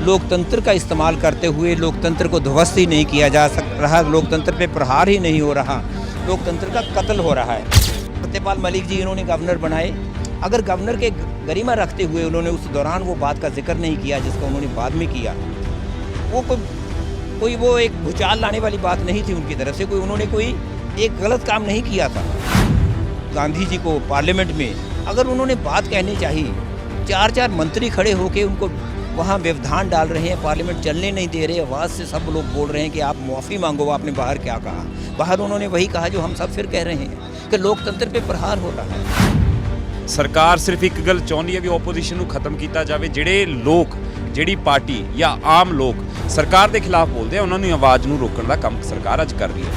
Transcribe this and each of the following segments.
लोकतंत्र का इस्तेमाल करते हुए लोकतंत्र को ध्वस्त ही नहीं किया जा रहा, लोकतंत्र पे प्रहार ही नहीं हो रहा, लोकतंत्र का कत्ल हो रहा है। सत्यपाल मलिक जी इन्होंने गवर्नर बनाए, अगर गवर्नर के गरिमा रखते हुए उन्होंने उस दौरान वो बात का जिक्र नहीं किया जिसका उन्होंने बाद में किया, वो एक भूचाल लाने वाली बात नहीं थी उनकी तरफ से। उन्होंने कोई एक गलत काम नहीं किया था। गांधी जी को पार्लियामेंट में अगर उन्होंने बात कहनी चाहिए, चार मंत्री खड़े होकर उनको वहाँ व्यवधान डाल रहे हैं, पार्लियामेंट चलने नहीं दे रहे, आवाज़ से सब लोग बोल रहे हैं कि आप माफ़ी मांगो। आपने बाहर क्या कहा? बाहर उन्होंने वही कहा जो हम सब फिर कह रहे हैं कि लोकतंत्र पे प्रहार हो रहा है। सरकार सिर्फ एक गल चाहती है भी ओपोजिशन को खत्म किया जाए। ਜਿਹੜੇ ਲੋਕ ਜਿਹੜੀ ਪਾਰਟੀ ਜਾਂ ਆਮ ਲੋਕ ਸਰਕਾਰ ਦੇ ਖਿਲਾਫ ਬੋਲਦੇ ਆ ਉਹਨਾਂ ਨੂੰ ਆਵਾਜ਼ ਨੂੰ ਰੋਕਣ ਦਾ ਕੰਮ ਸਰਕਾਰ ਅੱਜ ਕਰ ਰਹੀ ਹੈ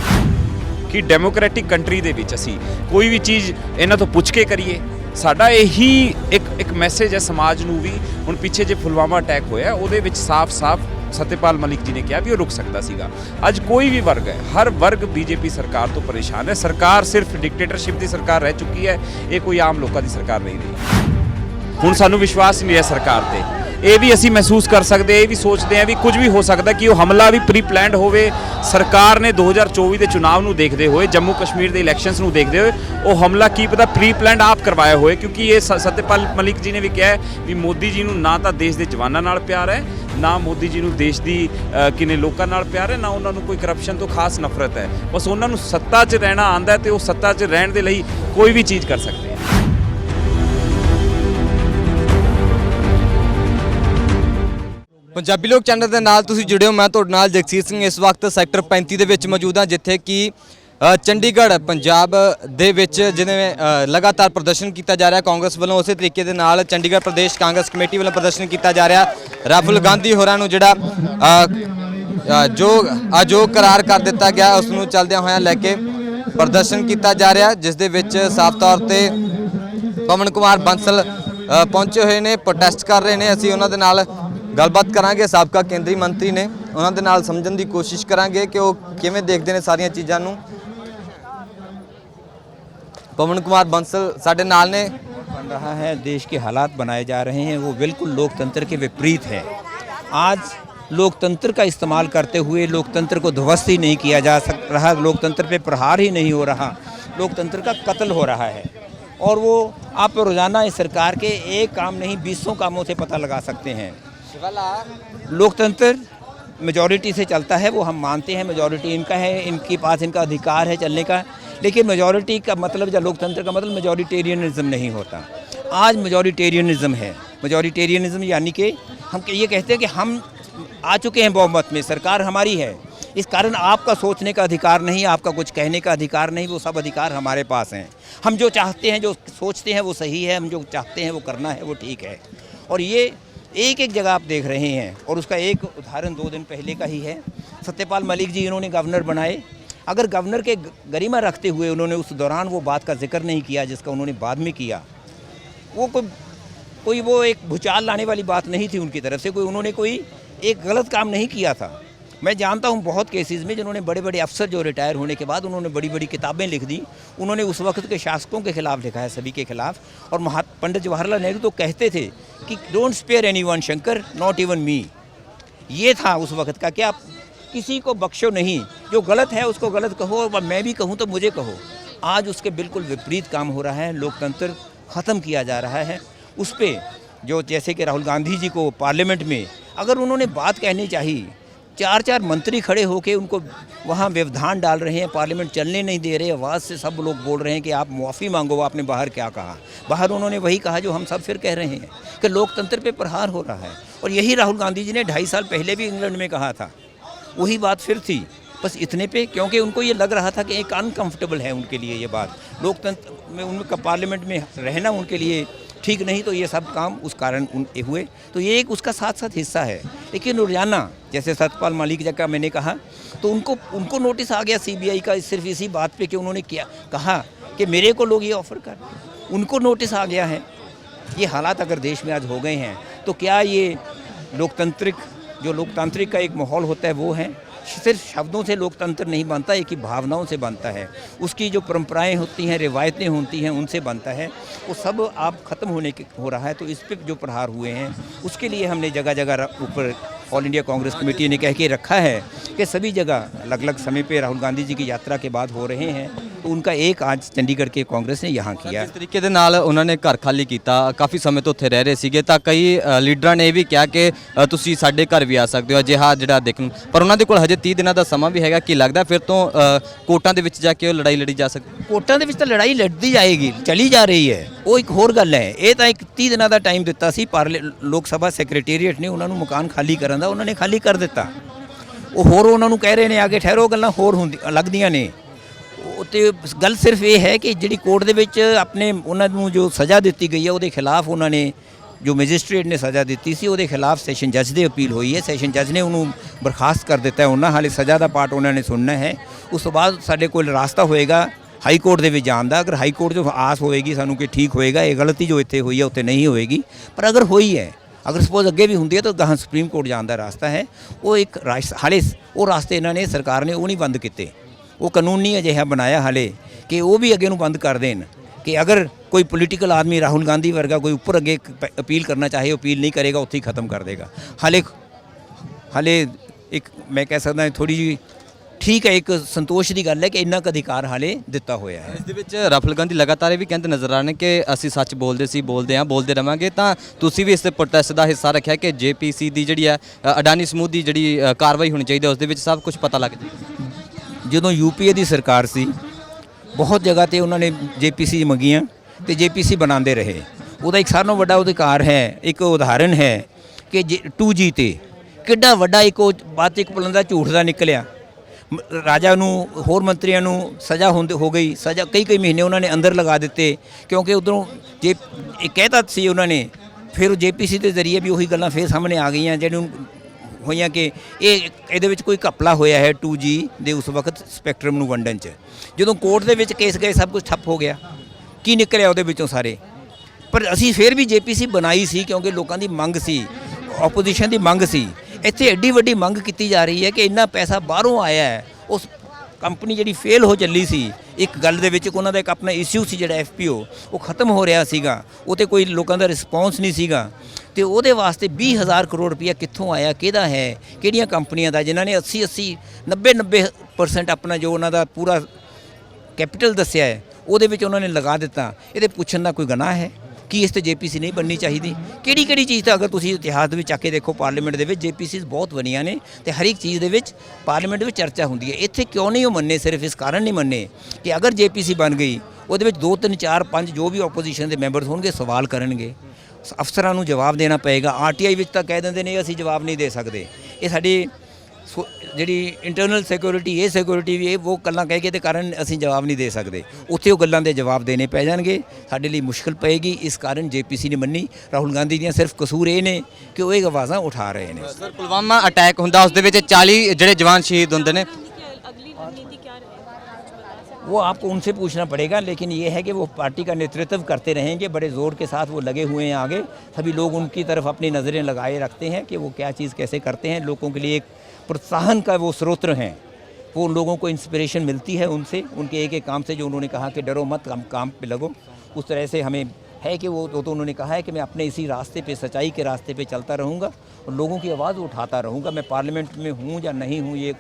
ਕਿ ਡੈਮੋਕ੍ਰੈਟਿਕ ਕੰਟਰੀ ਦੇ ਵਿੱਚ ਅਸੀਂ ਕੋਈ ਵੀ ਚੀਜ਼ ਇਹਨਾਂ ਤੋਂ ਪੁੱਛ ਕੇ ਕਰੀਏ। ਸਾਡਾ ਇਹੀ ਇੱਕ ਮੈਸੇਜ ਹੈ ਸਮਾਜ ਨੂੰ ਵੀ। ਹੁਣ ਪਿੱਛੇ ਜੇ ਪੁਲਵਾਮਾ ਅਟੈਕ ਹੋਇਆ ਉਹਦੇ ਵਿੱਚ ਸਾਫ਼-ਸਾਫ਼ सत्यपाल मलिक जी ने कहा भी वो रुक सकता सीगा। अज कोई भी वर्ग है, हर वर्ग बीजेपी सरकार तो परेशान है। सरकार सिर्फ डिक्टेटरशिप की सरकार रह चुकी है, ये कोई आम लोगों की सरकार नहीं रही। हुण सानू विश्वास नहीं है सरकार ते। ये भी असी महसूस कर सकते, ये भी सोचते हैं भी कुछ भी हो सकता कि वो हमला भी प्री प्लैंड होवे। सरकार ने 2024 के चुनाव नूं देखते हुए, जम्मू कश्मीर के इलैक्शंस नूं देखते हुए वो हमला की पता प्री प्लैंड आप करवाया हुए। क्योंकि ये सत्यपाल मलिक जी ने भी कहा है भी मोदी जी नूं ना तो देश के जवानों नाल प्यार है, ना मोदी जी नूं देश की किने लोगों नाल प्यार है, ना उन्होंने कोई करप्शन तो खास नफरत है। बस उन्होंने सत्ता 'च रहना आंदा है तो सत्ता 'च रहने के लिए कोई भी चीज़ कर सकते हैं। पंजाबी लोक चैनल के नाल तुसीं जुड़े हो। मैं तुहाडे नाल जगसीर सिंह इस वक्त सैक्टर 35 ਦੇ ਵਿੱਚ मौजूद हाँ, जिथे कि चंडीगढ़ पंजाब ਦੇ ਵਿੱਚ जिन्हें लगातार प्रदर्शन किया जा रहा है कांग्रेस वालों, उस तरीके के नाल चंडीगढ़ प्रदेश कांग्रेस कमेटी वालों प्रदर्शन किया जा रहा है। राहुल गांधी होरां नूं जिहड़ा जो अयोग करार कर दिता गया उसनूं चलदियां होइयां लैके प्रदर्शन किया जा रहा है, जिस दे विच साफ तौर पर पवन कुमार बंसल पहुंचे हुए ने, प्रोटेस्ट कर रहे हैं। असीं उन्हां दे नाल गलबात करांगे, साबका केंद्रीय मंत्री ने, उन्होंने नाल समझण की कोशिश करांगे कि वो किवें देखते हैं सारियां चीज़ां नूं। पवन कुमार बंसल साडे नाल ने। बन रहा है, देश के हालात बनाए जा रहे हैं, वो बिल्कुल लोकतंत्र के विपरीत है। आज लोकतंत्र का इस्तेमाल करते हुए लोकतंत्र को ध्वस्त ही नहीं किया जा रहा, लोकतंत्र पे प्रहार ही नहीं हो रहा, लोकतंत्र का कत्ल हो रहा है। और वो आप रोज़ाना इस सरकार के एक काम नहीं 200 कामों से पता लगा सकते हैं। लोकतंत्र मेजॉरिटी से चलता है, वो हम मानते हैं, मेजॉरिटी इनका है, इनके पास इनका अधिकार है चलने का। लेकिन मेजॉरिटी का मतलब या लोकतंत्र का मतलब मेजॉरिटेरियनिज्म नहीं होता। आज मेजॉरिटेरियनिज्म है। मेजॉरिटेरियनिज्म यानी कि हम ये कहते हैं कि हम आ चुके हैं बहुमत में, सरकार हमारी है, इस कारण आपका सोचने का अधिकार नहीं, आपका कुछ कहने का अधिकार नहीं, वो सब अधिकार हमारे पास हैं। हम जो चाहते हैं, जो सोचते हैं वो सही है, हम जो चाहते हैं वो करना है वो ठीक है। और ये एक जगह आप देख रहे हैं, और उसका एक उदाहरण 2 दिन पहले का ही है। सत्यपाल मलिक जी इन्होंने गवर्नर बनाए, अगर गवर्नर के गरिमा रखते हुए उन्होंने उस दौरान वो बात का जिक्र नहीं किया जिसका उन्होंने बाद में किया, वो एक भूचाल लाने वाली बात नहीं थी उनकी तरफ से। उन्होंने कोई एक गलत काम नहीं किया था। मैं जानता हूँ बहुत केसेस में जिन्होंने बड़े बड़े अफसर जो रिटायर होने के बाद उन्होंने बड़ी बड़ी किताबें लिख दी, उन्होंने उस वक्त के शासकों के खिलाफ लिखा है, सभी के खिलाफ। और पंडित जवाहरलाल नेहरू तो कहते थे कि don't spare anyone Shankar, not even me. ये था उस वक्त का कि आप किसी को बख्शो नहीं, जो गलत है उसको गलत कहो, और मैं भी कहूँ तो मुझे कहो। आज उसके बिल्कुल विपरीत काम हो रहा है, लोकतंत्र ख़त्म किया जा रहा है। उस पर जो जैसे कि राहुल गांधी जी को पार्लियामेंट में अगर उन्होंने बात कहनी चाहिए, चार मंत्री खड़े होकर उनको वहाँ व्यवधान डाल रहे हैं, पार्लियामेंट चलने नहीं दे रहे, आवाज़ से सब लोग बोल रहे हैं कि आप माफ़ी मांगो। आपने बाहर क्या कहा? बाहर उन्होंने वही कहा जो हम सब फिर कह रहे हैं कि लोकतंत्र पे प्रहार हो रहा है। और यही राहुल गांधी जी ने 2.5 साल पहले भी इंग्लैंड में कहा था, वही बात फिर थी, बस इतने पे, क्योंकि उनको ये लग रहा था कि एक अनकम्फर्टेबल है उनके लिए ये बात, लोकतंत्र में उनका पार्लियामेंट में रहना उनके लिए ठीक नहीं, तो ये सब काम उस कारण हुए। तो ये एक उसका साथ साथ हिस्सा है। लेकिन रोजाना जैसे सत्यपाल मलिक जी का मैंने कहा, तो उनको नोटिस आ गया CBI का सिर्फ इसी बात पे कि उन्होंने कहा कि मेरे को लोग ये ऑफ़र कर, उनको नोटिस आ गया है। ये हालात अगर देश में आज हो गए हैं तो क्या ये लोकतांत्रिक का एक माहौल होता है वो है? सिर्फ शब्दों से लोकतंत्र नहीं बनता, एक ही भावनाओं से बनता है। उसकी जो परंपराएं होती हैं, रिवायतें होती हैं, उनसे बनता है। वो सब आप ख़त्म हो रहा है। तो इस पर जो प्रहार हुए हैं उसके लिए हमने जगह जगह ऊपर ऑल इंडिया कांग्रेस कमेटी ने कह के रखा है कि सभी जगह अलग अलग समय पे राहुल गांधी जी की यात्रा के बाद हो रहे हैं, तो उनका एक आज चंडीगढ़ के कांग्रेस ने यहाँ किया। ਇਸ ਤਰੀਕੇ ਦੇ ਨਾਲ ਉਹਨਾਂ ਨੇ ਘਰ ਖਾਲੀ ਕੀਤਾ, ਕਾਫੀ ਸਮੇਂ ਤੋਂ ਉੱਥੇ ਰਹਿ ਰਹੇ ਸੀਗੇ, ਤਾਂ ਕਈ ਲੀਡਰਾਂ ਨੇ ਇਹ ਵੀ ਕਿਹਾ ਕਿ ਤੁਸੀਂ ਸਾਡੇ ਘਰ ਵੀ ਆ ਸਕਦੇ ਹੋ ਅਜਿਹਾ ਜਿਹੜਾ ਦੇਖਣ, ਪਰ ਉਹਨਾਂ ਦੇ ਕੋਲ ਹਜੇ 30 ਦਿਨਾਂ ਦਾ ਸਮਾਂ ਵੀ ਹੈਗਾ। ਕੀ ਲੱਗਦਾ ਫਿਰ ਤੋਂ ਕੋਰਟਾਂ ਦੇ ਵਿੱਚ ਜਾ ਕੇ ਉਹ ਲੜਾਈ ਲੜੀ ਜਾ ਸਕਦੀ? ਕੋਰਟਾਂ ਦੇ ਵਿੱਚ ਤਾਂ ਲੜਾਈ ਲੜਦੀ ਜਾਏਗੀ, ਚਲੀ ਜਾ ਰਹੀ ਹੈ। ਉਹ ਇੱਕ ਹੋਰ ਗੱਲ ਹੈ, ਇਹ ਤਾਂ ਇੱਕ 30 ਦਿਨਾਂ ਦਾ ਟਾਈਮ ਦਿੱਤਾ ਸੀ ਲੋਕ ਸਭਾ ਸੈਕਟਰੀਏਟ ਨੇ ਉਹਨਾਂ ਨੂੰ ਮਕਾਨ ਖਾਲੀ ਕਰਨ ਦਾ, ਉਹਨਾਂ ਨੇ ਖਾਲੀ ਕਰ ਦਿੱਤਾ। ਉਹ ਹੋਰ ਉਹਨਾਂ ਨੂੰ ਕਹਿ ਰਹੇ ਨੇ ਅੱਗੇ ਠਹਿਰੋ, ਗੱਲਾਂ ਹੋਰ ਲੱਗਦੀਆਂ ਨੇ। ਤੇ ਗੱਲ ਸਿਰਫ ਇਹ ਹੈ ਕਿ ਜਿਹੜੀ ਕੋਰਟ ਦੇ ਵਿੱਚ ਆਪਣੇ ਉਹਨਾਂ ਨੂੰ ਜੋ ਸਜ਼ਾ ਦਿੱਤੀ ਗਈ ਹੈ ਉਹਦੇ ਖਿਲਾਫ ਉਹਨਾਂ ਨੇ ਜੋ ਮੈਜਿਸਟ੍ਰੇਟ ਨੇ ਸਜ਼ਾ ਦਿੱਤੀ ਸੀ ਉਹਦੇ ਖਿਲਾਫ ਸੈਸ਼ਨ ਜੱਜ ਦੇ ਅਪੀਲ ਹੋਈ ਹੈ। ਸੈਸ਼ਨ ਜੱਜ ਨੇ ਉਹਨੂੰ ਬਰਖਾਸਤ ਕਰ ਦਿੱਤਾ ਹੈ। ਉਹਨਾਂ ਹਾਲੇ ਸਜ਼ਾ ਦਾ ਪਾਰਟ ਉਹਨਾਂ ਨੇ ਸੁਣਨਾ ਹੈ। ਉਸ ਤੋਂ ਬਾਅਦ ਸਾਡੇ ਕੋਲ ਰਾਸਤਾ ਹੋਏਗਾ ਹਾਈ ਕੋਰਟ ਦੇ ਵਿੱਚ ਜਾਣ ਦਾ। ਅਗਰ ਹਾਈ ਕੋਰਟ ਜੋ ਆਸ ਹੋਏਗੀ ਸਾਨੂੰ ਕਿ ਠੀਕ ਹੋਏਗਾ, ਇਹ ਗਲਤੀ ਜੋ ਇੱਥੇ ਹੋਈ ਹੈ ਉੱਥੇ ਨਹੀਂ ਹੋਏਗੀ, ਪਰ ਅਗਰ ਹੋਈ ਹੈ, ਅਗਰ ਸਪੋਜ਼ ਅੱਗੇ ਵੀ ਹੁੰਦੀ ਹੈ ਤਾਂ ਗਾਹਾਂ ਸੁਪਰੀਮ ਕੋਰਟ ਜਾਣ ਦਾ ਰਾਸਤਾ ਹੈ। ਉਹ ਇੱਕ ਹਾਲੇ ਉਹ ਰਾਸਤੇ ਇਹਨਾਂ ਨੇ ਸਰਕਾਰ ਨੇ ਉਹ ਨਹੀਂ ਬੰਦ ਕੀਤੇ। ਉਹ ਕਾਨੂੰਨ ਨਹੀਂ ਅਜਿਹਾ ਬਣਾਇਆ ਹਾਲੇ ਕਿ ਉਹ ਵੀ ਅੱਗੇ ਨੂੰ ਬੰਦ ਕਰ ਦੇਣ ਕਿ ਅਗਰ ਕੋਈ ਪੋਲੀਟੀਕਲ ਆਦਮੀ ਰਾਹੁਲ ਗਾਂਧੀ ਵਰਗਾ ਕੋਈ ਉੱਪਰ ਅੱਗੇ ਅਪੀਲ ਕਰਨਾ ਚਾਹੇ, ਅਪੀਲ ਨਹੀਂ ਕਰੇਗਾ, ਉੱਥੇ ਹੀ ਖਤਮ ਕਰ ਦੇਗਾ। ਹਾਲੇ ਇੱਕ ਮੈਂ ਕਹਿ ਸਕਦਾ ਥੋੜੀ ਜਿਹੀ ਠੀਕ ਹੈ, ਇੱਕ ਸੰਤੋਸ਼ ਦੀ ਗੱਲ ਹੈ ਕਿ ਇੰਨਾ ਕੁ ਅਧਿਕਾਰ ਹਾਲੇ ਦਿੱਤਾ ਹੋਇਆ ਹੈ। ਇਸ ਦੇ ਵਿੱਚ ਰਾਹੁਲ ਗਾਂਧੀ ਲਗਾਤਾਰ ਇਹ ਵੀ ਕਹਿੰਦੇ ਨਜ਼ਰ ਆ ਰਹੇ ਨੇ ਕਿ ਅਸੀਂ ਸੱਚ ਬੋਲਦੇ ਸੀ, ਬੋਲਦੇ ਹਾਂ, ਬੋਲਦੇ ਰਵਾਂਗੇ। ਤਾਂ ਤੁਸੀਂ ਵੀ ਇਸ ਦੇ ਪ੍ਰੋਟੈਸਟ ਦਾ ਹਿੱਸਾ ਰੱਖਿਆ ਕਿ JPC ਦੀ ਜਿਹੜੀ ਹੈ ਅਡਾਨੀ ਸਮੂਹ ਦੀ ਜਿਹੜੀ ਕਾਰਵਾਈ ਹੋਣੀ ਚਾਹੀਦੀ ਹੈ, ਉਸ ਦੇ ਵਿੱਚ ਸਭ ਕੁਝ ਪਤਾ ਲੱਗ ਜਾਏ। ਜਦੋਂ UPA ਦੀ ਸਰਕਾਰ ਸੀ ਬਹੁਤ ਜਗ੍ਹਾ ਤੇ ਉਹਨਾਂ ਨੇ JPC ਮੰਗੀਆਂ ਤੇ JPC ਬਣਾਉਂਦੇ ਰਹੇ। ਉਹਦਾ ਇੱਕ ਸਾਰਿਆਂ ਨਾਲੋਂ ਵੱਡਾ ਅਧਿਕਾਰ ਹੈ, ਇੱਕ ਉਦਾਹਰਨ ਹੈ ਕਿ 2G ਤੇ ਕਿੱਡਾ ਵੱਡਾ ਇੱਕ ਉਹ ਬਾਅਦ 'ਚ ਇੱਕ ਪਲੰਦਾ ਝੂਠ ਦਾ ਨਿਕਲਿਆ। ਰਾਜਾ ਨੂੰ ਹੋਰ ਮੰਤਰੀਆਂ ਨੂੰ ਸਜ਼ਾ ਹੋ ਗਈ, ਸਜ਼ਾ ਕਈ ਮਹੀਨੇ ਉਹਨਾਂ ਨੇ ਅੰਦਰ ਲਗਾ ਦਿੱਤੇ ਕਿਉਂਕਿ ਉਧਰੋਂ ਜੇ ਇਹ ਕਹਿਤਾ ਸੀ ਉਹਨਾਂ ਨੇ। ਫਿਰ ਉਹ JPC ਦੇ ਜ਼ਰੀਏ ਵੀ ਉਹੀ ਗੱਲਾਂ ਫਿਰ ਸਾਹਮਣੇ ਆ ਗਈਆਂ ਜਿਹੜੀਆਂ ਹੋਈਆਂ ਕਿ ਇਹਦੇ ਵਿੱਚ ਕੋਈ ਘਪਲਾ ਹੋਇਆ ਹੈ 2G ਦੇ ਉਸ ਵਕਤ ਸਪੈਕਟਰਮ ਨੂੰ ਵੰਡਣ 'ਚ। ਜਦੋਂ ਕੋਰਟ ਦੇ ਵਿੱਚ ਕੇਸ ਗਏ ਸਭ ਕੁਝ ਠੱਪ ਹੋ ਗਿਆ। ਕੀ ਨਿਕਲਿਆ ਉਹਦੇ ਵਿੱਚੋਂ ਸਾਰੇ? ਪਰ ਅਸੀਂ ਫਿਰ ਵੀ JPC ਬਣਾਈ ਸੀ ਕਿਉਂਕਿ ਲੋਕਾਂ ਦੀ ਮੰਗ ਸੀ, ਆਪੋਜੀਸ਼ਨ ਦੀ ਮੰਗ ਸੀ। ਇੱਥੇ ਐਡੀ ਵੱਡੀ ਮੰਗ ਕੀਤੀ ਜਾ ਰਹੀ ਹੈ ਕਿ ਇੰਨਾ ਪੈਸਾ ਬਾਹਰੋਂ ਆਇਆ ਹੈ। ਉਸ ਕੰਪਨੀ ਜਿਹੜੀ ਫੇਲ ਹੋ ਚੱਲੀ ਸੀ ਇੱਕ ਗੱਲ ਦੇ ਵਿੱਚ, ਉਹਨਾਂ ਦਾ ਇੱਕ ਆਪਣਾ ਇਸ਼ੂ ਸੀ ਜਿਹੜਾ FPO, ਉਹ ਖਤਮ ਹੋ ਰਿਹਾ ਸੀਗਾ, ਉਹ 'ਤੇ ਕੋਈ ਲੋਕਾਂ ਦਾ ਰਿਸਪੌਂਸ ਨਹੀਂ ਸੀਗਾ। ਤੇ ਉਹਦੇ ਵਾਸਤੇ 20,000 ਕਰੋੜ ਰੁਪਈਆ ਕਿੱਥੋਂ ਆਇਆ, ਕਿਹਦਾ ਹੈ, ਕਿਹੜੀਆਂ ਕੰਪਨੀਆਂ ਦਾ, ਜਿਨ੍ਹਾਂ ਨੇ 80 90% ਆਪਣਾ ਜੋ ਉਹਨਾਂ ਦਾ ਪੂਰਾ ਕੈਪੀਟਲ ਦੱਸਿਆ ਹੈ ਉਹਦੇ ਵਿੱਚ ਉਹਨਾਂ ਨੇ ਲਗਾ ਦਿੱਤਾ। ਇਹਦੇ ਪੁੱਛਣ ਦਾ ਕੋਈ ਗੁਨਾਹ ਹੈ? ਕੀ ਇਸ ਤੇ JPC ਨਹੀਂ ਬਣਨੀ ਚਾਹੀਦੀ? ਕਿਹੜੀ ਚੀਜ਼ ਤਾਂ ਅਗਰ ਤੁਸੀਂ ਇਤਿਹਾਸ ਦੇ ਵਿੱਚ ਚੱਕ ਕੇ ਦੇਖੋ, ਪਾਰਲੀਮੈਂਟ ਦੇ ਵਿੱਚ JPCs ਬਹੁਤ ਬਣੀਆਂ ਨੇ ਤੇ ਹਰ ਇੱਕ ਚੀਜ਼ ਦੇ ਵਿੱਚ ਪਾਰਲੀਮੈਂਟ ਦੇ ਵਿੱਚ ਚਰਚਾ ਹੁੰਦੀ ਹੈ। ਇੱਥੇ ਕਿਉਂ ਨਹੀਂ ਉਹ ਮੰਨੇ? ਸਿਰਫ ਇਸ ਕਾਰਨ ਨਹੀਂ ਮੰਨੇ ਕਿ ਅਗਰ JPC ਬਣ ਗਈ ਉਹਦੇ ਵਿੱਚ 2 3 4 5 ਜੋ ਵੀ ਆਪੋਜੀਸ਼ਨ ਦੇ ਮੈਂਬਰਸ ਹੋਣਗੇ ਸਵਾਲ ਕਰਨਗੇ, ਅਫਸਰਾਂ ਨੂੰ ਜਵਾਬ ਦੇਣਾ ਪਏਗਾ। RTI ਵਿੱਚ ਤਾਂ ਕਹਿ ਦਿੰਦੇ ਨੇ ਅਸੀਂ ਜਵਾਬ ਨਹੀਂ ਦੇ ਸਕਦੇ। ਇਹ ਸਾਡੀ ਜਿਹੜੀ ਇੰਟਰਨਲ ਸਿਕਿਉਰਿਟੀ, ਇਹ ਸਿਕਿਉਰਿਟੀ ਵੀ ਉਹ ਗੱਲਾਂ ਕਹਿ ਕੇ ਤੇ ਕਾਰਨ ਅਸੀਂ ਜਵਾਬ ਨਹੀਂ ਦੇ ਸਕਦੇ। ਉੱਥੇ ਉਹ ਗੱਲਾਂ ਦੇ ਜਵਾਬ ਦੇਣੇ ਪੈ ਜਾਣਗੇ, ਸਾਡੇ ਲਈ ਮੁਸ਼ਕਿਲ ਪਏਗੀ। ਇਸ ਕਾਰਨ JPC ਨੇ ਮੰਨੀ। ਰਾਹੁਲ ਗਾਂਧੀ ਦੀਆਂ ਸਿਰਫ ਕਸੂਰ ਇਹ ਨੇ ਕਿ ਉਹ ਇਹ ਆਵਾਜ਼ਾਂ ਉਠਾ ਰਹੇ ਨੇ। ਸਰ, ਪੁਲਵਾਮਾ ਅਟੈਕ ਹੁੰਦਾ, ਉਸ ਦੇ ਵਿੱਚ 40 ਜਿਹੜੇ ਜਵਾਨ ਸ਼ਹੀਦ ਹੁੰਦੇ ਨੇ। वो आपको उनसे पूछना पड़ेगा, लेकिन ये है कि वो पार्टी का नेतृत्व करते रहेंगे, बड़े ज़ोर के साथ वो लगे हुए हैं आगे। सभी लोग उनकी तरफ अपनी नज़रें लगाए रखते हैं कि वो क्या चीज़ कैसे करते हैं। लोगों के लिए एक प्रोत्साहन का वो स्रोत हैं। वो लोगों को इंस्पिरेशन मिलती है उनसे, उनके एक काम से, जो उन्होंने कहा कि डरो मत, काम पे लगो। उस तरह से हमें है कि वो तो उन्होंने कहा है कि मैं अपने इसी रास्ते पे, सच्चाई के रास्ते पे चलता रहूँगा और लोगों की आवाज़ उठाता रहूँगा। मैं पार्लियामेंट में हूँ या नहीं हूँ ये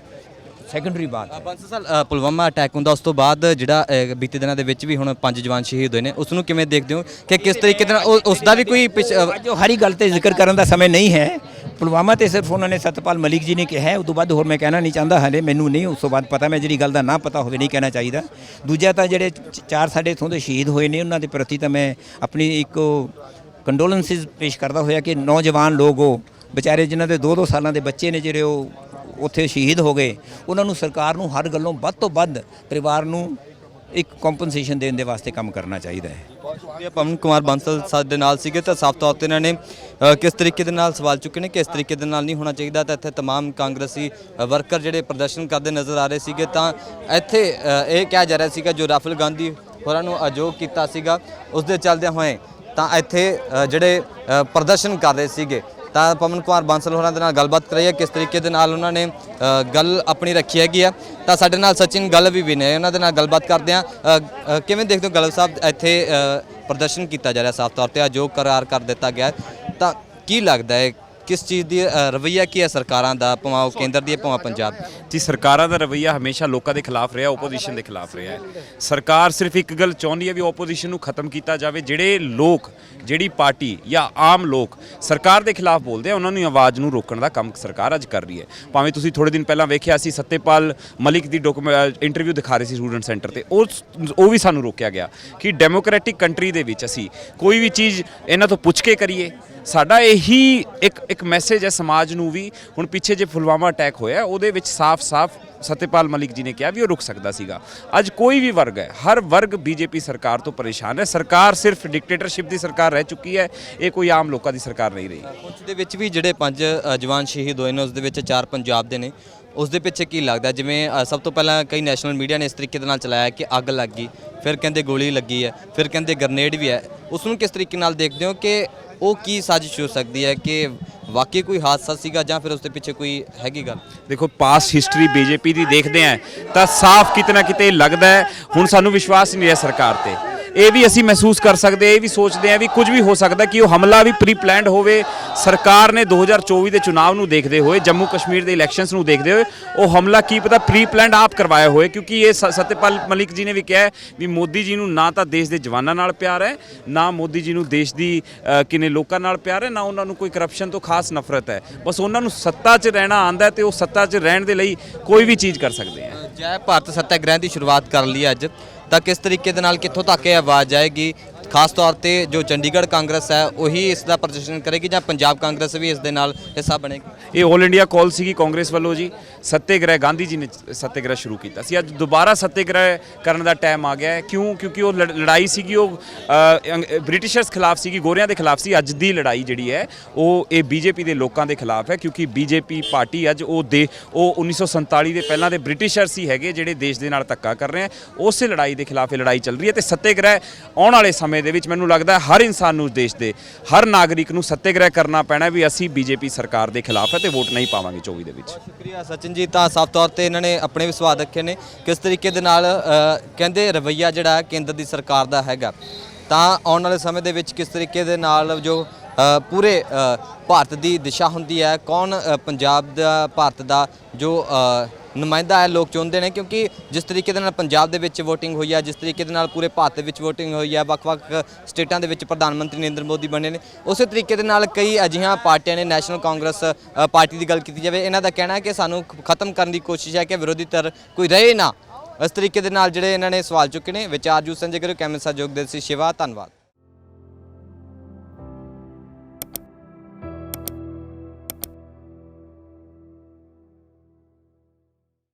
ਸੈਕੰਡਰੀ ਬਾਤ ਹੈ। ਬੰਸਲ ਸਾਹਿਬ, ਪੁਲਵਾਮਾ ਅਟੈਕ ਹੁੰਦਾ, ਉਸ ਤੋਂ ਬਾਅਦ ਜਿਹੜਾ ਬੀਤੇ ਦਿਨਾਂ ਦੇ ਵਿੱਚ ਵੀ ਹੁਣ 5 ਜਵਾਨ ਸ਼ਹੀਦ ਹੋਏ ਨੇ, ਉਸ ਨੂੰ ਕਿਵੇਂ ਦੇਖਦੇ ਹੋ ਕਿ ਕਿਸ ਤਰੀਕੇ ਦੇ ਨਾਲ ਉਸ ਦਾ ਵੀ ਕੋਈ ਜੋ ਹਰੀ ਗੱਲ ਤੇ ਜ਼ਿਕਰ ਕਰਨ ਦਾ ਸਮੇਂ ਨਹੀਂ ਹੈ। ਪੁਲਵਾਮਾ ਤੇ ਸਿਰਫ ਉਹਨਾਂ ਨੇ ਸਤਪਾਲ ਮਲਿਕ ਜੀ ਨੇ ਕਿਹਾ ਹੈ, ਉਸ ਤੋਂ ਬਾਅਦ ਹੋਰ ਮੈਂ ਕਹਿਣਾ ਨਹੀਂ ਚਾਹੁੰਦਾ। ਹਾਲੇ ਮੈਨੂੰ ਨਹੀਂ ਉਸ ਤੋਂ ਬਾਅਦ ਪਤਾ, ਮੈਂ ਜਿਹੜੀ ਗੱਲ ਦਾ ਨਾ ਪਤਾ ਹੋਵੇ ਨਹੀਂ ਕਹਿਣਾ ਚਾਹੀਦਾ। ਦੂਜਾ ਤਾਂ ਜਿਹੜੇ 4 ਸਾਡੇ ਇੱਥੋਂ ਦੇ ਸ਼ਹੀਦ ਹੋਏ ਨੇ ਉਹਨਾਂ ਦੇ ਪ੍ਰਤੀ ਤਾਂ ਮੈਂ ਆਪਣੀ ਇੱਕ ਕੰਡੋਲੈਂਸਿਸ ਪੇਸ਼ ਕਰਦਾ ਹੋਇਆ ਕਿ ਨੌਜਵਾਨ ਲੋਕ ਉਹ ਵਿਚਾਰੇ ਜਿਨ੍ਹਾਂ ਦੇ 2-2 ਸਾਲਾਂ ਦੇ ਬੱਚੇ ਨੇ ਜਿਹੜੇ ਉਹ ਉੱਥੇ ਸ਼ਹੀਦ ਹੋ ਗਏ, ਉਹਨਾਂ ਨੂੰ ਸਰਕਾਰ ਨੂੰ ਹਰ ਗੱਲੋਂ ਵੱਧ ਤੋਂ ਵੱਧ ਪਰਿਵਾਰ ਨੂੰ ਇੱਕ ਕੰਪਨਸੇਸ਼ਨ ਦੇਣ ਦੇ ਵਾਸਤੇ ਕੰਮ ਕਰਨਾ ਚਾਹੀਦਾ ਹੈ। ਬਹੁਤ ਸ਼ੁਕਰੀਆ। ਪਵਨ ਕੁਮਾਰ ਬੰਸਲ ਸਾਡੇ ਨਾਲ ਸੀਗੇ ਤਾਂ ਸਾਫ਼ ਤੌਰ ਤੇ ਇਹਨਾਂ ਨੇ ਕਿਸ ਤਰੀਕੇ ਦੇ ਨਾਲ ਸਵਾਲ ਚੁੱਕੇ ਨੇ ਕਿ ਇਸ ਤਰੀਕੇ ਦੇ ਨਾਲ ਨਹੀਂ ਹੋਣਾ ਚਾਹੀਦਾ। ਤਾਂ ਇੱਥੇ ਤਮਾਮ ਕਾਂਗਰਸੀ ਵਰਕਰ ਜਿਹੜੇ ਪ੍ਰਦਰਸ਼ਨ ਕਰਦੇ ਨਜ਼ਰ ਆ ਰਹੇ ਸੀਗੇ, ਤਾਂ ਇੱਥੇ ਇਹ ਕਿਹਾ ਜਾ ਰਿਹਾ ਸੀਗਾ ਜੋ ਰਾਹੁਲ ਗਾਂਧੀ ਹੋਰਾਂ ਨੂੰ ਅਯੋਗ ਕੀਤਾ ਸੀਗਾ ਉਸ ਦੇ ਚੱਲਦਿਆਂ ਹੋਏ ਤਾਂ ਇੱਥੇ ਜਿਹੜੇ ਪ੍ਰਦਰਸ਼ਨ ਕਰ ਰਹੇ ਸੀਗੇ। ਤਾਂ ਪਵਨ ਕੁਮਾਰ ਬਾਂਸਲ ਹੋਰਾਂ ਦੇ ਨਾਲ ਗੱਲਬਾਤ ਕਰਾਈ ਹੈ, ਕਿਸ ਤਰੀਕੇ ਦੇ ਨਾਲ ਉਹਨਾਂ ਨੇ ਗੱਲ ਆਪਣੀ ਰੱਖੀ ਹੈਗੀ ਆ। ਤਾਂ ਸਾਡੇ ਨਾਲ ਸਚਿਨ ਗੱਲ ਵੀ ਨੇ, ਉਹਨਾਂ ਦੇ ਨਾਲ ਗੱਲਬਾਤ ਕਰਦੇ ਆ। ਕਿਵੇਂ ਦੇਖਦੇ ਹੋ ਗਲਵ ਸਾਹਿਬ, ਇੱਥੇ ਪ੍ਰਦਰਸ਼ਨ ਕੀਤਾ ਜਾ ਰਿਹਾ, ਸਾਫ਼ ਤੌਰ ਤੇ ਅਯੋਗ ਕਰਾਰ ਕਰ ਦਿੱਤਾ ਗਿਆ, ਤਾਂ ਕੀ ਲੱਗਦਾ ਹੈ ਕਿਸ ਚੀਜ਼ ਦੀ ਰਵੱਈਆ ਕੀ ਹੈ ਸਰਕਾਰਾਂ ਦਾ, ਭਾਵੇਂ ਉਹ ਕੇਂਦਰ ਦੀ ਹੈ ਭਾਵੇਂ ਪੰਜਾਬ ਦੀ? ਜੀ ਸਰਕਾਰਾਂ ਦਾ ਰਵੱਈਆ ਹਮੇਸ਼ਾ ਲੋਕਾਂ ਦੇ ਖਿਲਾਫ ਰਿਹਾ, ਓਪੋਜੀਸ਼ਨ ਦੇ ਖਿਲਾਫ ਰਿਹਾ ਹੈ। ਸਰਕਾਰ ਸਿਰਫ ਇੱਕ ਗੱਲ ਚਾਹੁੰਦੀ ਹੈ ਵੀ ਓਪੋਜੀਸ਼ਨ ਨੂੰ ਖਤਮ ਕੀਤਾ ਜਾਵੇ। ਜਿਹੜੇ ਲੋਕ, ਜਿਹੜੀ ਪਾਰਟੀ ਜਾਂ ਆਮ ਲੋਕ ਸਰਕਾਰ ਦੇ ਖਿਲਾਫ ਬੋਲਦੇ ਆ, ਉਹਨਾਂ ਨੂੰ ਆਵਾਜ਼ ਨੂੰ ਰੋਕਣ ਦਾ ਕੰਮ ਸਰਕਾਰ ਅੱਜ ਕਰ ਰਹੀ ਹੈ। ਭਾਵੇਂ ਤੁਸੀਂ ਥੋੜੇ ਦਿਨ ਪਹਿਲਾਂ ਵੇਖਿਆ ਸੀ ਸੱਤੇਪਾਲ ਮਲਿਕ ਦੀ ਇੰਟਰਵਿਊ ਦਿਖਾ ਰਹੇ ਸੀ ਸਟੂਡੈਂਟ ਸੈਂਟਰ ਤੇ, ਉਹ ਵੀ ਸਾਨੂੰ ਰੋਕਿਆ ਗਿਆ ਕਿ ਡੈਮੋਕ੍ਰੈਟਿਕ ਕੰਟਰੀ ਦੇ ਵਿੱਚ ਅਸੀਂ ਕੋਈ ਵੀ ਚੀਜ਼ ਇਹਨਾਂ ਤੋਂ ਪੁੱਛ ਕੇ ਕਰੀਏ। ਸਾਡਾ ਇਹੀ ਇੱਕ ਮੈਸੇਜ ਹੈ ਸਮਾਜ ਨੂੰ ਵੀ। ਹੁਣ ਪਿੱਛੇ ਜੇ ਪੁਲਵਾਮਾ ਅਟੈਕ ਹੋਇਆ, ਉਹਦੇ ਵਿੱਚ ਸਾਫ਼-ਸਾਫ਼ ਸੱਤੇਪਾਲ ਮਲਿਕ ਜੀ ਨੇ ਕਿਹਾ ਵੀ ਉਹ ਰੁਕ ਸਕਦਾ ਸੀਗਾ। ਅੱਜ ਕੋਈ ਵੀ ਵਰਗ ਹੈ, ਹਰ ਵਰਗ ਬੀਜੇਪੀ ਸਰਕਾਰ ਤੋਂ ਪਰੇਸ਼ਾਨ ਹੈ। ਸਰਕਾਰ ਸਿਰਫ ਡਿਕਟੇਟਰਸ਼ਿਪ ਦੀ ਸਰਕਾਰ ਰਹਿ ਚੁੱਕੀ ਹੈ, ਇਹ ਕੋਈ ਆਮ ਲੋਕਾਂ ਦੀ ਸਰਕਾਰ ਨਹੀਂ ਰਹੀ। ਪੁੰਛ ਦੇ ਵਿੱਚ ਵੀ ਜਿਹੜੇ 5 ਜਵਾਨ ਸ਼ਹੀਦ ਹੋਏ ਨੇ, ਉਸ ਦੇ ਵਿੱਚ 4 ਪੰਜਾਬ ਦੇ ਨੇ। ਉਸ ਦੇ ਪਿੱਛੇ ਕੀ ਲੱਗਦਾ? ਜਿਵੇਂ ਸਭ ਤੋਂ ਪਹਿਲਾਂ ਕਈ ਨੈਸ਼ਨਲ ਮੀਡੀਆ ਨੇ ਇਸ ਤਰੀਕੇ ਦੇ ਨਾਲ ਚਲਾਇਆ ਕਿ ਅੱਗ ਲੱਗ ਗਈ, ਫਿਰ ਕਹਿੰਦੇ ਗੋਲੀ ਲੱਗੀ ਹੈ, ਫਿਰ ਕਹਿੰਦੇ ਗ੍ਰਨੇਡ ਵੀ ਹੈ। ਉਸ ਨੂੰ ਕਿਸ ਤਰੀਕੇ ਨਾਲ ਦੇਖਦੇ ਹੋ ਕਿ ਉਹ ਕੀ ਸਾਜ਼ਿਸ਼ ਹੋ ਸਕਦੀ ਹੈ, ਕਿ ਵਾਕਈ ਕੋਈ ਹਾਦਸਾ ਸੀਗਾ ਜਾਂ ਫਿਰ ਉਸ ਦੇ ਪਿੱਛੇ ਕੋਈ ਹੈਗੀ ਗੱਲ? ਦੇਖੋ, ਪਾਸਟ ਹਿਸਟਰੀ ਬੀਜੇਪੀ ਦੀ ਦੇਖਦੇ ਆ ਤਾਂ ਸਾਫ਼ ਕਿਤੇ ਨਾ ਕਿਤੇ ਲੱਗਦਾ ਹੈ ਹੁਣ ਸਾਨੂੰ ਵਿਸ਼ਵਾਸ ਨਹੀਂ ਰਿਹਾ ਸਰਕਾਰ ਤੇ। ਇਹ ਵੀ ਅਸੀਂ ਮਹਿਸੂਸ ਕਰ ਸਕਦੇ, ਇਹ ਵੀ ਸੋਚਦੇ ਆ ਵੀ ਕੁਝ ਵੀ ਹੋ ਸਕਦਾ ਕਿ ਉਹ ਹਮਲਾ ਵੀ ਪ੍ਰੀ ਪਲਾਨਡ ਹੋਵੇ। ਸਰਕਾਰ ਨੇ 2024 ਦੇ ਚੁਣਾਵ ਨੂੰ ਦੇਖਦੇ ਹੋਏ, ਜੰਮੂ ਕਸ਼ਮੀਰ ਦੇ ਇਲੈਕਸ਼ਨਸ ਨੂੰ ਦੇਖਦੇ ਹੋਏ ਉਹ ਹਮਲਾ ਕੀ ਪਤਾ ਪ੍ਰੀ ਪਲਾਨਡ ਆਪ ਕਰਵਾਇਆ ਹੋਏ, ਕਿਉਂਕਿ ਇਹ ਸੱਤੇਪਾਲ ਮਲਿਕ ਜੀ ਨੇ ਵੀ ਕਿਹਾ ਵੀ ਮੋਦੀ ਜੀ ਨੂੰ ਨਾ ਤਾਂ ਦੇਸ਼ ਦੇ ਜਵਾਨਾਂ ਨਾਲ ਪਿਆਰ ਹੈ, ਨਾ ਮੋਦੀ ਜੀ ਨੂੰ ਦੇਸ਼ ਦੀ ਕਿੰਨੇ ਲੋਕਾਂ ਨਾਲ ਪਿਆਰ ਹੈ, ਨਾ ਉਹਨਾਂ ਨੂੰ ਕੋਈ ਕਰਪਸ਼ਨ ਤੋਂ ਖਾਸ ਨਫ਼ਰਤ ਹੈ। ਬਸ ਉਹਨਾਂ ਨੂੰ ਸੱਤਾ 'ਚ ਰਹਿਣਾ ਆਉਂਦਾ ਤੇ ਉਹ ਸੱਤਾ 'ਚ ਰਹਿਣ ਦੇ ਲਈ ਕੋਈ ਵੀ ਚੀਜ਼ ਕਰ ਸਕਦੇ ਆ। ਜੈ ਭਾਰਤ ਸੱਤਿਆਗ੍ਰਹਿ ਦੀ ਸ਼ੁਰੂਆਤ ਕਰ ਲਈ ਅੱਜ, ਤਾਂ ਕਿਸ ਤਰੀਕੇ ਦੇ ਨਾਲ ਕਿੱਥੋਂ ਤੱਕ ਇਹ ਆਵਾਜ਼ ਜਾਏਗੀ? ਖਾਸ ਤੌਰ ਤੇ ਜੋ ਚੰਡੀਗੜ੍ਹ ਕਾਂਗਰਸ ਹੈ ਉਹੀ ਇਸ ਦਾ ਪ੍ਰਦਰਸ਼ਨ ਕਰੇਗੀ ਜਾਂ ਪੰਜਾਬ ਕਾਂਗਰਸ ਵੀ ਇਸ ਦੇ ਨਾਲ ਹਿੱਸਾ ਬਣੇਗੀ? ਇਹ ਆਲ ਇੰਡੀਆ ਕਾਲ ਸੀਗੀ ਕਾਂਗਰਸ ਵੱਲੋਂ ਜੀ। ਸੱਤਿਆਗ੍ਰਹਿ ਗਾਂਧੀ ਜੀ ਨੇ ਸੱਤਿਆਗ੍ਰਹਿ ਸ਼ੁਰੂ ਕੀਤਾ ਸੀ, ਅੱਜ ਦੁਬਾਰਾ ਸੱਤਿਆਗ੍ਰਹਿ ਕਰਨ ਦਾ ਟਾਈਮ ਆ ਗਿਆ ਹੈ। ਕਿਉਂਕਿ ਉਹ ਲੜਾਈ ਸੀਗੀ ਉਹ ਬ੍ਰਿਟਿਸ਼ਰਸ ਖਿਲਾਫ ਸੀਗੀ, ਗੋਰਿਆਂ ਦੇ ਖਿਲਾਫ ਸੀ। ਅੱਜ ਦੀ ਲੜਾਈ ਜਿਹੜੀ ਹੈ ਉਹ ਇਹ ਬੀਜੇਪੀ ਦੇ ਲੋਕਾਂ ਦੇ ਖਿਲਾਫ ਹੈ, ਕਿਉਂਕਿ ਬੀਜੇਪੀ ਪਾਰਟੀ ਅੱਜ ਉਹ 1947 ਦੇ ਪਹਿਲਾਂ ਦੇ ਬ੍ਰਿਟਿਸ਼ਰਸ ਹੀ ਹੈਗੇ ਜਿਹੜੇ ਦੇਸ਼ ਦੇ ਨਾਲ ਧੱਕਾ ਕਰ ਰਹੇ ਹੈ। ਉਸੇ ਲੜਾਈ ਦੇ ਖਿਲਾਫ ਇਹ ਲੜਾਈ ਚੱਲ ਰਹੀ ਹੈ ਤੇ ਸੱਤਿਆਗ੍ਰਹਿ ਆਉਣ ਵਾਲੇ ਸਮੇਂ ਦੇ ਵਿੱਚ ਮੈਨੂੰ ਲੱਗਦਾ ਹਰ ਇਨਸਾਨ ਨੂੰ, ਦੇਸ਼ ਦੇ ਹਰ ਨਾਗਰਿਕ ਨੂੰ ਸੱਤਿਆਗ੍ਰਹਿ ਕਰਨਾ ਪੈਣਾ ਵੀ ਅਸੀਂ ਬੀਜੇਪੀ ਸਰਕਾਰ ਦੇ ਖਿਲਾਫ ਹੈ ਤੇ ਵੋਟ ਨਹੀਂ ਪਾਵਾਂਗੇ 24 ਦੇ ਵਿੱਚ। ਸ਼ੁਕਰੀਆ ਸਚਿਨ ਜੀ। ਤਾਂ ਸਾਫ਼ ਤੌਰ ਤੇ ਇਹਨਾਂ ਨੇ ਆਪਣੇ ਵੀ ਸਵਾਲ ਰੱਖੇ ਨੇ ਕਿਸ ਤਰੀਕੇ ਦੇ ਨਾਲ ਕਹਿੰਦੇ ਰਵੱਈਆ ਜਿਹੜਾ ਕੇਂਦਰ ਦੀ ਸਰਕਾਰ ਦਾ ਹੈਗਾ, ਤਾਂ ਆਉਣ ਵਾਲੇ ਸਮੇਂ ਦੇ ਵਿੱਚ ਕਿਸ ਤਰੀਕੇ ਦੇ ਨਾਲ ਜੋ ਪੂਰੇ ਭਾਰਤ ਦੀ ਦਿਸ਼ਾ ਹੁੰਦੀ ਹੈ, ਕੌਣ ਪੰਜਾਬ ਦਾ, ਭਾਰਤ ਦਾ ਜੋ ਨੁਮਾਇੰਦਾ ਹੈ ਲੋਕ ਚੁਣਦੇ ਨੇ। ਕਿਉਂਕਿ ਜਿਸ ਤਰੀਕੇ ਦੇ ਨਾਲ ਪੰਜਾਬ ਦੇ ਵਿੱਚ VOTING ਹੋਈ ਹੈ, ਜਿਸ ਤਰੀਕੇ ਦੇ ਨਾਲ ਪੂਰੇ ਭਾਰਤ ਦੇ ਵਿੱਚ VOTING ਹੋਈ ਹੈ, ਵੱਖ-ਵੱਖ ਸਟੇਟਾਂ ਦੇ ਵਿੱਚ ਪ੍ਰਧਾਨ ਮੰਤਰੀ ਨਰਿੰਦਰ ਮੋਦੀ ਬਣੇ ਨੇ, ਉਸੇ ਤਰੀਕੇ ਦੇ ਨਾਲ ਕਈ ਅਜਿਹੀਆਂ ਪਾਰਟੀਆਂ ਨੇ। ਨੈਸ਼ਨਲ ਕਾਂਗਰਸ ਪਾਰਟੀ ਦੀ ਗੱਲ ਕੀਤੀ ਜਾਵੇ, ਇਹਨਾਂ ਦਾ ਕਹਿਣਾ ਹੈ ਕਿ ਸਾਨੂੰ ਖਤਮ ਕਰਨ ਦੀ ਕੋਸ਼ਿਸ਼ ਹੈ ਕਿ ਵਿਰੋਧੀ ਧਿਰ ਕੋਈ ਰਹੇ ਨਾ। ਇਸ ਤਰੀਕੇ ਦੇ ਨਾਲ ਜਿਹੜੇ ਇਹਨਾਂ ਨੇ ਸਵਾਲ ਚੁੱਕੇ ਨੇ। ਵਿਚਾਰਜੂ ਸੰਜੇ ਕਰੋ, ਕੈਮਰੇ ਸਾਹਿਬ ਜੋਗਦੇਵ ਸੀ ਸ਼ਿਵਾ, ਧੰਨਵਾਦ।